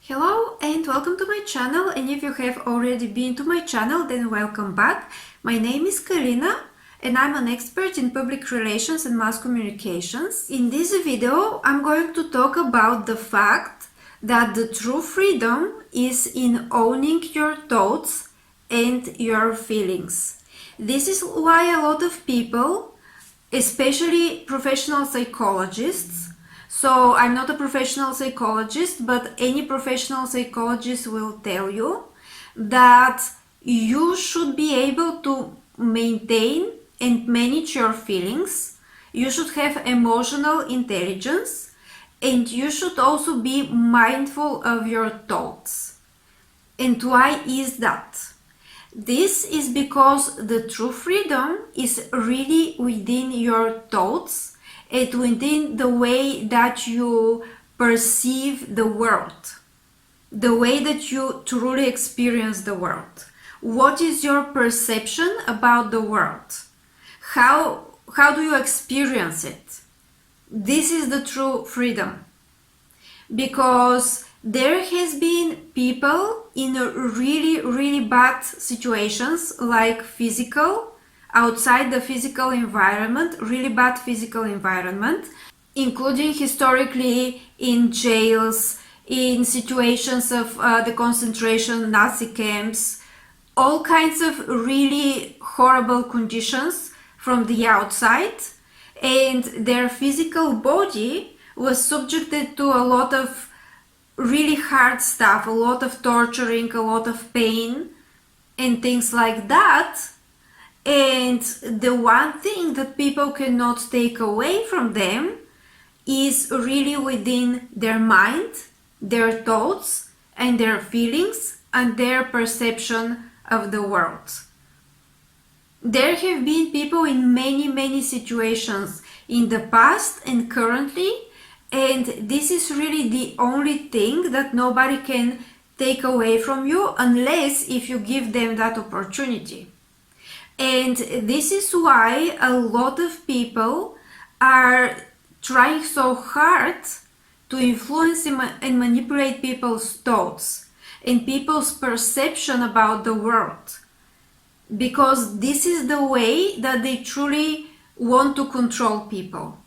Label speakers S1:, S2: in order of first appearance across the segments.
S1: Hello and welcome to my channel, and if you have already been to my channel, then welcome back. My name is Kalina and I'm an expert in public relations and mass communications. In this video I'm going to talk about the fact that the true freedom is in owning your thoughts and your feelings. This is why a lot of people, especially professional psychologists, so I'm not a professional psychologist, but any professional psychologist will tell you that you should be able to maintain and manage your feelings. You should have emotional intelligence, and you should also be mindful of your thoughts. And why is that? This is because the true freedom is really within your thoughts and within the way that you perceive the world, the way that you truly experience the world. What is your perception about the world? How do you experience it? This is the true freedom. Because there has been people in really bad situations, like outside the physical environment, really bad physical environment, including historically in jails, in situations of the concentration Nazi camps, all kinds of really horrible conditions from the outside, and their physical body was subjected to a lot of really hard stuff, a lot of torturing, a lot of pain and things like that. And the one thing that people cannot take away from them is really within their mind, their thoughts and their feelings and their perception of the world. There have been people in many situations in the past and currently, and this is really the only thing that nobody can take away from you unless if you give them that opportunity. And this is why a lot of people are trying so hard to influence and manipulate people's thoughts and people's perception about the world, because this is the way that they truly want to control people.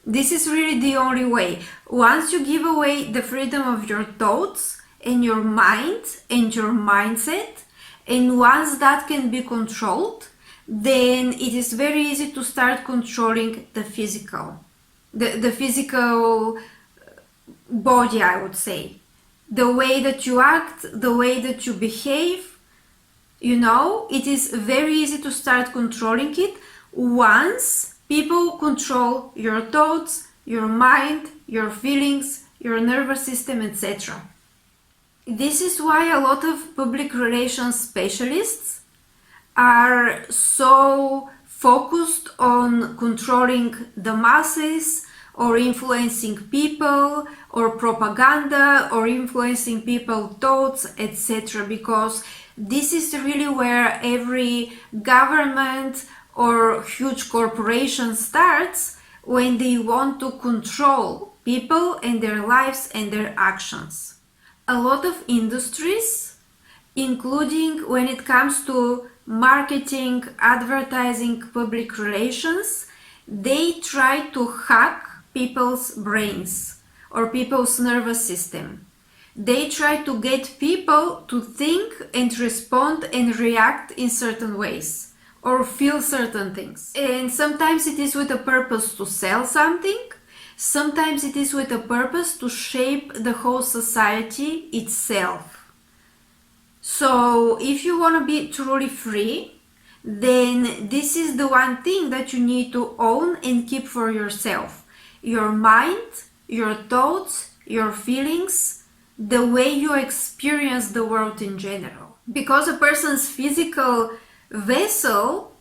S1: This is really the only way. Once you give away the freedom of your thoughts and your mind and your mindset, and once that can be controlled, then it is very easy to start controlling the physical body, I would say. The way that you act, the way that you behave, it is very easy to start controlling it once people control your thoughts, your mind, your feelings, your nervous system, etc. This is why a lot of public relations specialists are so focused on controlling the masses or influencing people or propaganda or influencing people's thoughts, etc. Because this is really where every government or huge corporation starts, when they want to control people and their lives and their actions. A lot of industries, including when it comes to marketing, advertising, public relations, they try to hack people's brains or people's nervous system. They try to get people to think and respond and react in certain ways or feel certain things. And sometimes it is with a purpose to sell something, sometimes it is with a purpose to shape the whole society itself. So if you want to be truly free, then this is the one thing that you need to own and keep for yourself. Your mind, your thoughts, your feelings, the way you experience the world in general. Because a person's physical vessel,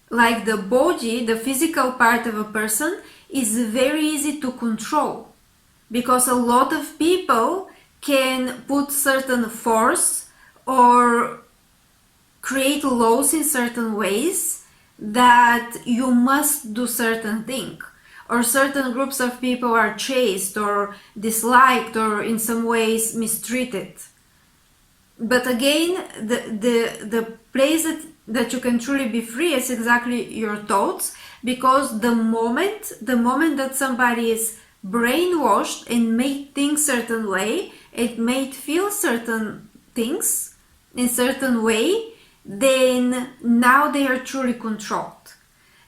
S1: like the body, the physical part of a person, is very easy to control, because a lot of people can put certain force or create laws in certain ways that you must do certain thing, or certain groups of people are chased or disliked or in some ways mistreated. But again, the place that you can truly be free is exactly your thoughts, because the moment that somebody is brainwashed and made things certain way, it made feel certain things in certain way, then now they are truly controlled.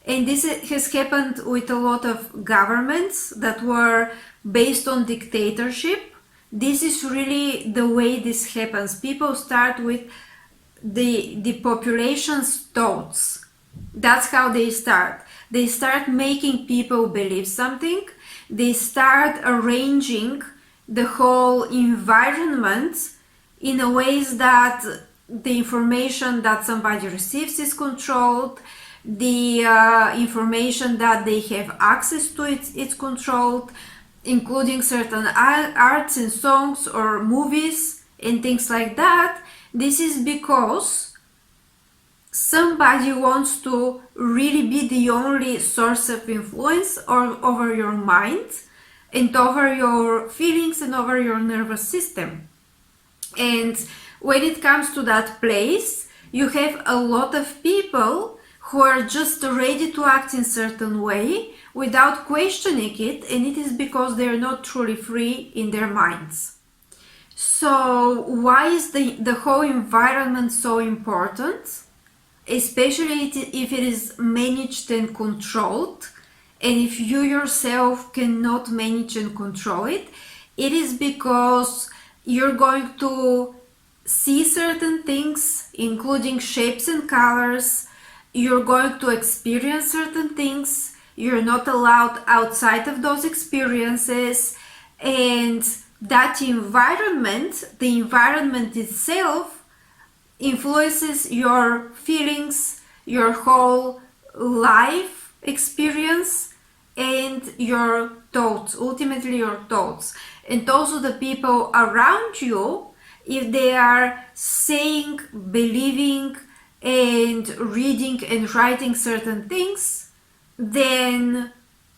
S1: And this has happened with a lot of governments that were based on dictatorship. This is really the way this happens. People start with the population's thoughts. That's how they start. They start making people believe something. They start arranging the whole environment in a ways that the information that somebody receives is controlled, the information that they have access to it's controlled, including certain arts and songs or movies and things like that. This is because somebody wants to really be the only source of influence over your mind and over your feelings and over your nervous system. And when it comes to that place, you have a lot of people who are just ready to act in a certain way without questioning it, and it is because they're not truly free in their minds. So why is the whole environment so important? Especially if it is managed and controlled, and if you yourself cannot manage and control it, it is because you're going to see certain things, including shapes and colors. You're going to experience certain things. You're not allowed outside of those experiences. And that environment, the environment itself, influences your feelings, your whole life experience, and your thoughts, ultimately your thoughts. And also the people around you, if they are saying, believing, and reading and writing certain things, then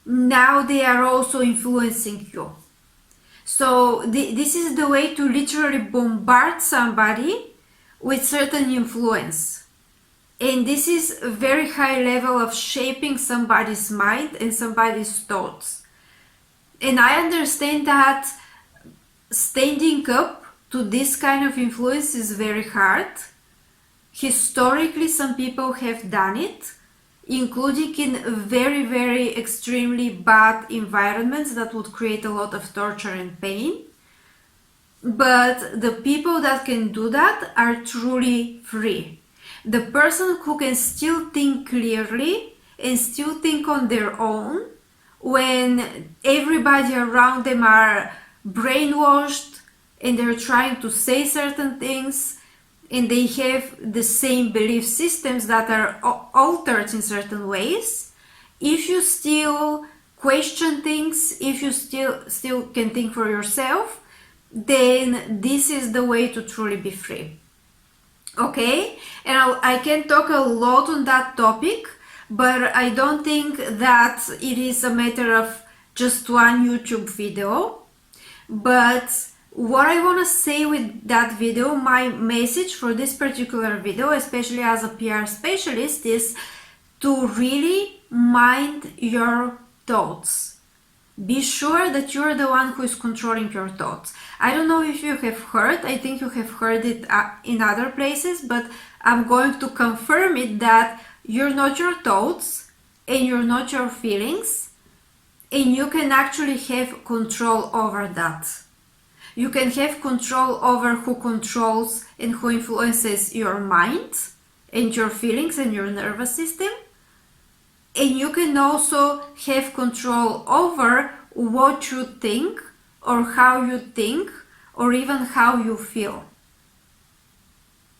S1: now they are also influencing you. So this is the way to literally bombard somebody with certain influence. And this is a very high level of shaping somebody's mind and somebody's thoughts. And I understand that standing up to this kind of influence is very hard. Historically, some people have done it, including in very, very extremely bad environments that would create a lot of torture and pain. But the people that can do that are truly free. The person who can still think clearly and still think on their own when everybody around them are brainwashed and they're trying to say certain things and they have the same belief systems that are altered in certain ways. If you still question things, if you still can think for yourself, then this is the way to truly be free. Okay, and I can talk a lot on that topic, but I don't think that it is a matter of just one YouTube video. But what I want to say with that video, my message for this particular video, especially as a PR specialist, is to really mind your thoughts. Be sure that you're the one who is controlling your thoughts. I don't know if you have heard, I think you have heard it in other places, but I'm going to confirm it that you're not your thoughts and you're not your feelings, and you can actually have control over that. You can have control over who controls and who influences your mind and your feelings and your nervous system. And you can also have control over what you think or how you think or even how you feel.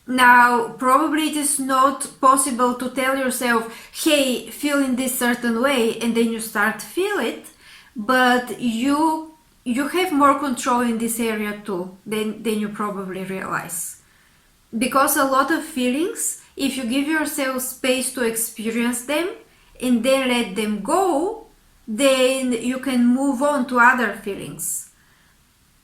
S1: Now, probably it is not possible to tell yourself, hey, feel in this certain way, and then you start to feel it, but you have more control in this area too than you probably realize. Because a lot of feelings, if you give yourself space to experience them and then let them go, then you can move on to other feelings.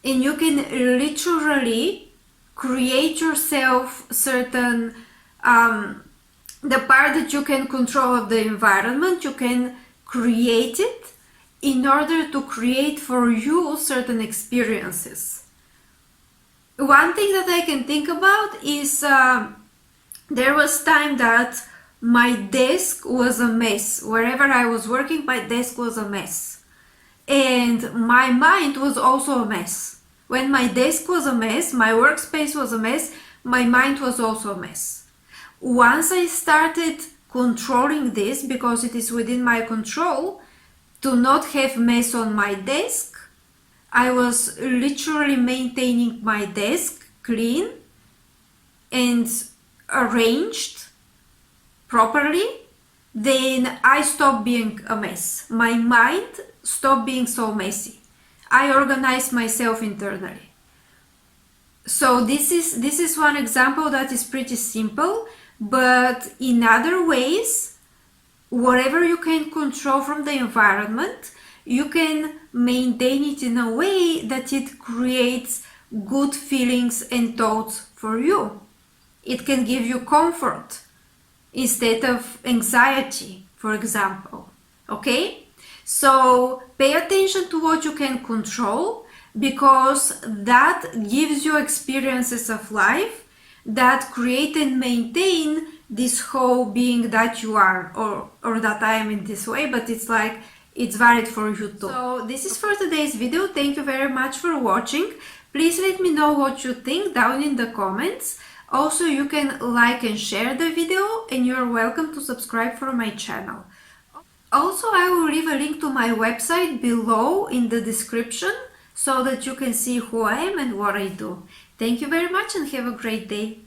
S1: And you can literally create yourself certain, the part that you can control of the environment, you can create it in order to create for you certain experiences. One thing that I can think about is there was time that my desk was a mess. Wherever I was working, my desk was a mess. And my mind was also a mess. When my desk was a mess, my workspace was a mess, my mind was also a mess. Once I started controlling this, because it is within my control to not have mess on my desk, I was literally maintaining my desk clean and arranged properly, then I stopped being a mess. My mind stopped being so messy. I organized myself internally. So this is one example that is pretty simple, but in other ways, whatever you can control from the environment, you can maintain it in a way that it creates good feelings and thoughts for you. It can give you comfort instead of anxiety, for example. Okay? So pay attention to what you can control, because that gives you experiences of life that create and maintain this whole being that you are, or that I am in this way, but it's like it's valid for you too. So this is for today's video. Thank you very much for watching. Please let me know what you think down in the comments. Also, you can like and share the video, and you're welcome to subscribe for my channel. Also, I will leave a link to my website below in the description so that you can see who I am and what I do. Thank you very much and have a great day.